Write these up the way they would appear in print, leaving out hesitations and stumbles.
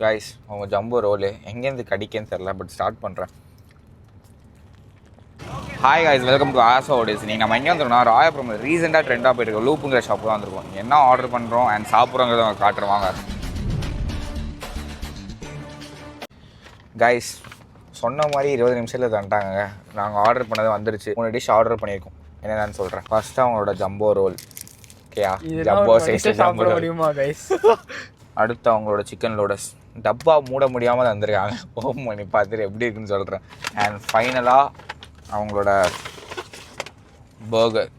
Guys உங்கள் jumbo roll எங்கேருந்து கடிக்கேன்னு தெரில, பட் ஸ்டார்ட் பண்ணுறேன். ஹாய் கைஸ், வெல்கம் டு ஆசோ ஓடிஸ். நீங்கள் நம்ம எங்கே வந்துருக்கோம்னா ராயபுரம் ரீசெண்டாக ட்ரெண்டாக போயிட்டு இருக்கோம் லூப்புங்கிற ஷாப்பு தான் வந்துருக்கோம். என்ன ஆர்டர் பண்ணுறோம் அண்ட் சாப்பிட்றோங்கிறத அவங்க காட்டுருவாங்க. கைஸ் சொன்ன மாதிரி 20 நிமிஷத்தில் தந்துட்டாங்க. நாங்கள் ஆர்டர் பண்ணது வந்துருச்சு. 3 டிஷ் ஆர்டர் பண்ணியிருக்கோம். என்னென்னு சொல்கிறேன். ஃபஸ்ட்டு அவங்களோட ஜம்போ ரோல். ஓகேயா, ஜம்போ சைஸ் ஜம்போ முடியுமா கைஸ். அடுத்து அவங்களோட சிக்கன் லோடஸ். டப்பா மூட முடியாமல் தந்துருக்காங்க. ஓம் பண்ணி பார்த்துட்டு எப்படி இருக்குன்னு சொல்கிறேன். அண்ட் ஃபைனலாக அவங்களோட பர்கர்.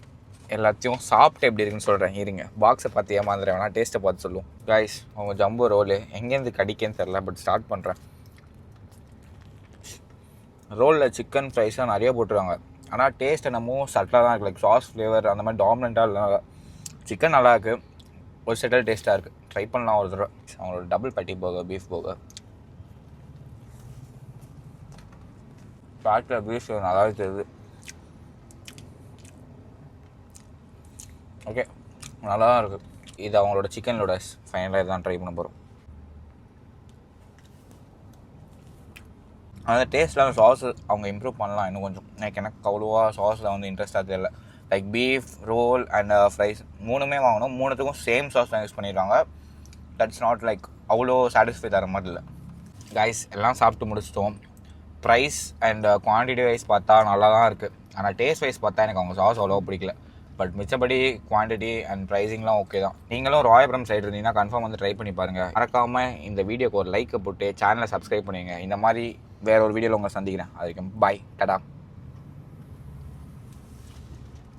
எல்லாத்தையும் சாப்பிட்டு எப்படி இருக்குன்னு சொல்கிறேன். இருங்க, பாக்ஸை பார்த்து ஏமாந்துறேன், வேணா டேஸ்ட்டை பார்த்து சொல்லுவோம். கைஸ் அவங்க ஜம்போ ரோலு எங்கேருந்து கடிக்கேன்னு தெரில, பட் ஸ்டார்ட் பண்ணுறேன். ரோலில் சிக்கன் ஃப்ரைஸ்லாம் நிறைய போட்டுருவாங்க. ஆனால் டேஸ்ட் என்னமோ சட்டிலாக தான் இருக்குது. லைக் சாஸ் ஃப்ளேவர் அந்த மாதிரி டாமினண்ட்டாக இல்லை. சிக்கன் நல்லா இருக்குது, ஒரு செட்டில் டேஸ்ட்டாக இருக்குது. ட்ரை பண்ணலாம் ஒரு தடவை. அவங்களோட டபுள் பட்டி burger, beef burger. Battle beef நல்லாவே தெரியுது. ஓகே, நல்லா தான் இருக்குது. இது அவங்களோட சிக்கன் லோடஸ். ஃபைனலாக இதுதான் ட்ரை பண்ண போகிறோம். அந்த டேஸ்ட்டில் சாஸ் அவங்க இம்ப்ரூவ் பண்ணலாம் இன்னும் கொஞ்சம். எனக்கு அவ்வளோவா சாஸில் வந்து இன்ட்ரெஸ்ட்டாக தெரியல. Like beef roll and fries மூணுமே வாங்கணும். மூணுத்துக்கும் சேம் சாஸ் தான் யூஸ் பண்ணிடுவாங்க. தட்ஸ் நாட் லைக் அவ்வளோ சாட்டிஸ்ஃபை தர மாதிரி இல்லை. கைஸ் எல்லாம் சாப்பிட்டு முடிச்சிட்டோம். ப்ரைஸ் அண்ட் குவான்டிட்டி வைஸ் பார்த்தா நல்லா தான் இருக்குது. ஆனால் டேஸ்ட் வைஸ் பார்த்தா எனக்கு அவங்க சாஸ் அவ்வளோவா பிடிக்கல. பட் மிச்சபடி குவான்டிட்டி அண்ட் ப்ரைஸிங்லாம் ஓகே தான். நீங்களும் ராயபுரம் சைடு இருந்தீங்கன்னா கன்ஃபார்ம் வந்து ட்ரை பண்ணி பாருங்கள். மறக்காமல் இந்த வீடியோக்கு ஒரு லைக்கை போட்டு சேனலை சப்ஸ்கிரைப் பண்ணுவீங்க. இந்த மாதிரி வேறு ஒரு வீடியோவில் உங்களை சந்திக்கிறேன். அதுக்கு பாய், டாடா.